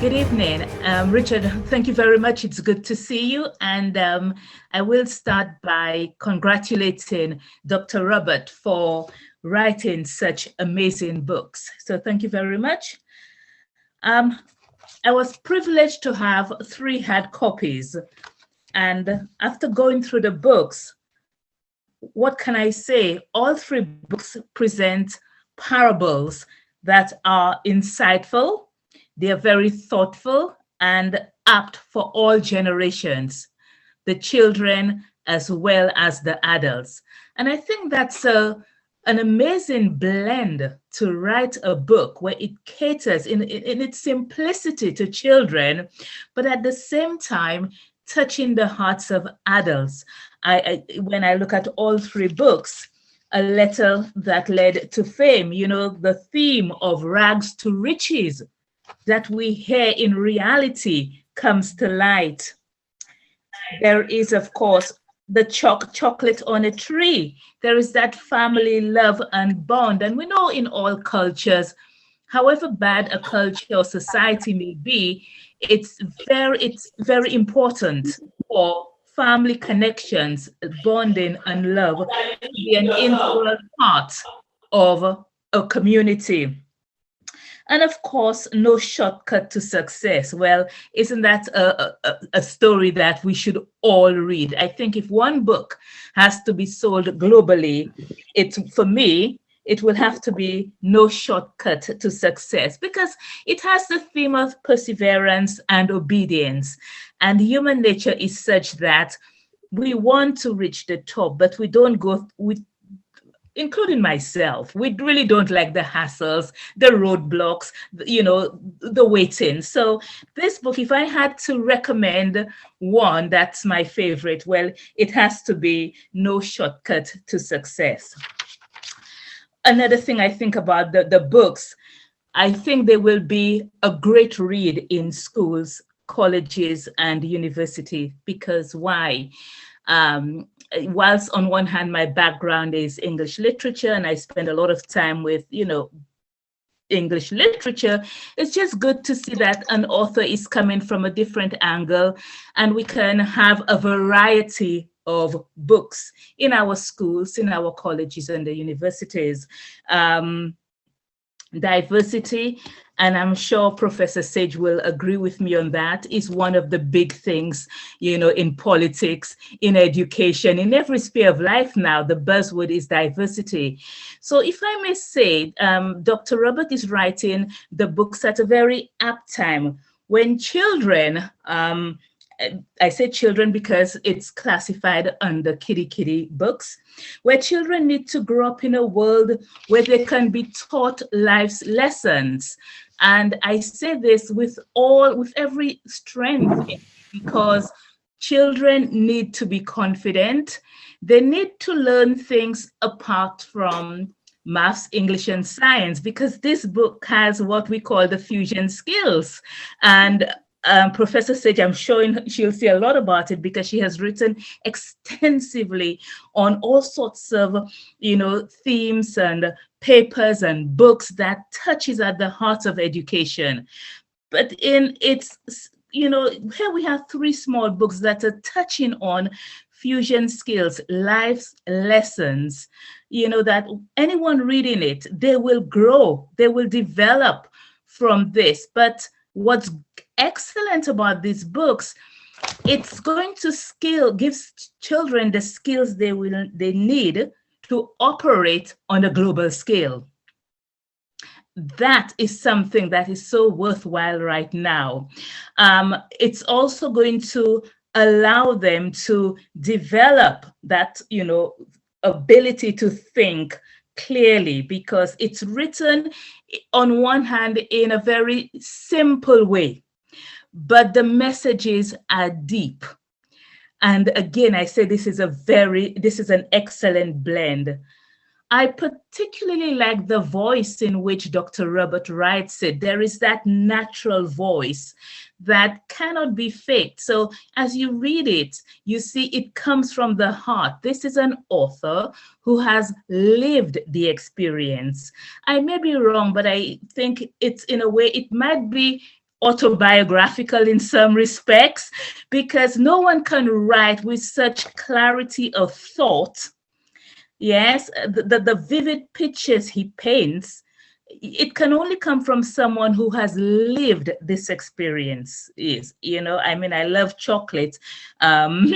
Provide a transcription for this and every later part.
Good evening, Richard. Thank you very much. It's good to see you. And I will start by congratulating Dr. Robert for writing such amazing books. So thank you very much. I was privileged to have 3 hard copies. And after going through the books, what can I say? All 3 books present parables that are insightful. They are very thoughtful and apt for all generations, the children as well as the adults. And I think that's an amazing blend to write a book where it caters in its simplicity to children, but at the same time, touching the hearts of adults. When I look at all 3 books, A Letter That Led to Fame, the theme of rags to riches that we hear in reality comes to light. There is, of course, the chocolate on a tree. There is that family love and bond. And we know in all cultures, however bad a culture or society may be, it's very important for family connections, bonding, and love to be an integral part of a community. And of course, no shortcut to success. Well, isn't that a story that we should all read? I think if one book has to be sold globally, for me, it will have to be No Shortcut to Success, because it has the theme of perseverance and obedience. And human nature is such that we want to reach the top, but we don't go with, including myself, we really don't like the hassles, the roadblocks, the waiting. So this book, if I had to recommend one that's my favorite, well, it has to be No Shortcut to Success. Another thing I think about the books, I think they will be a great read in schools, colleges, and university. Because why? Whilst on one hand, my background is English literature, and I spend a lot of time with, English literature, it's just good to see that an author is coming from a different angle, and we can have a variety of books in our schools, in our colleges and the universities. Diversity, and I'm sure Professor Sage will agree with me on that, is one of the big things, in politics, in education, in every sphere of life now. The buzzword is diversity. So if I may say, Dr. Robert is writing the books at a very apt time when children, I say children because it's classified under Kiddy books, where children need to grow up in a world where they can be taught life's lessons. And I say this with every strength, because children need to be confident. They need to learn things apart from maths, English, and science, because this book has what we call the fusion skills. And Professor Sage, I'm sure she'll say a lot about it, because she has written extensively on all sorts of, themes and papers and books that touches at the heart of education. But in its, here we have 3 small books that are touching on fusion skills, life's lessons, that anyone reading it, they will grow, they will develop from this. But what's excellent about these books, it's going to give children the skills they need to operate on a global scale. That is something that is so worthwhile right now. It's also going to allow them to develop that, ability to think clearly, because it's written on one hand in a very simple way, but the messages are deep. And again, I say this is an excellent blend. I particularly like the voice in which Dr. Robert writes it. There is that natural voice that cannot be faked. So as you read it, you see it comes from the heart. This is an author who has lived the experience. I may be wrong, but I think it's, in a way, it might be autobiographical in some respects, because no one can write with such clarity of thought. Yes, the vivid pictures he paints, it can only come from someone who has lived this experience. Is, you know, I mean, I love chocolate, um,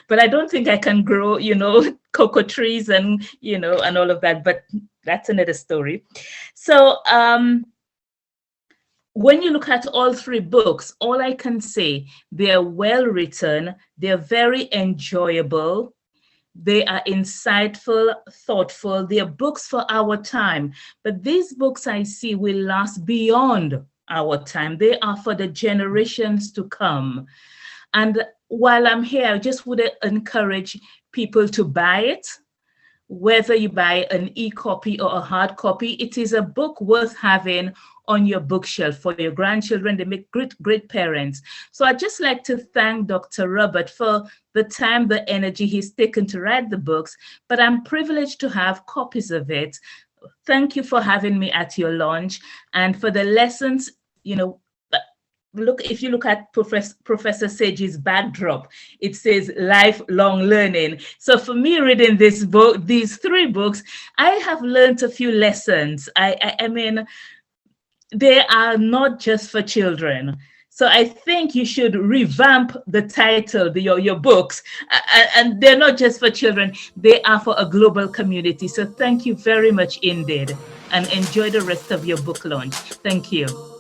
but I don't think I can grow, you know, cocoa trees and, you know, and all of that. But that's another story. So when you look at all three books, all I can say, they're well written, they're very enjoyable, they are insightful, thoughtful. They are books for our time. But these books I see will last beyond our time. They are for the generations to come. And while I'm here, I just would encourage people to buy it. Whether you buy an e-copy or a hard copy, it is a book worth having on your bookshelf for your grandchildren. They make great parents. So I'd just like to thank Dr. Robert for the time, the energy he's taken to write the books, but I'm privileged to have copies of it. Thank you for having me at your launch. And for the lessons, you know, look, if you look at Professor Sage's backdrop, it says lifelong learning. So for me, reading this book, these three books, I have learned a few lessons. I mean, they are not just for children. So I think you should revamp the title, your books, and they're not just for children, they are for a global community. So thank you very much indeed, and enjoy the rest of your book launch. Thank you.